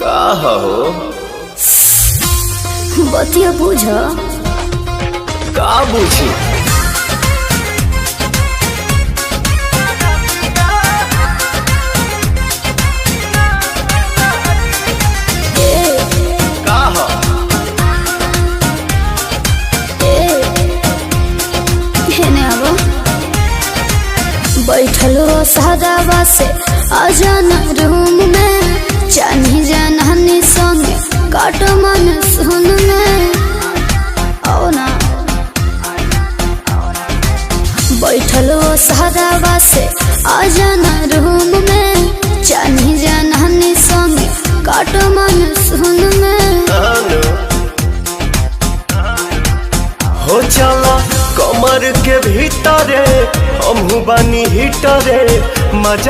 का हो बतिया बुझ का बुझी का हो बैठल हो सादावा से आजाना रूम में चानी जानहानी संगे काट मन सुन में आओ ना बैठल हो सादावा से आजाना रूम में चानी जानहानी संगे काट मन सुन में हो चला कमर के भीतरे हमहू बानी हिटरे मजा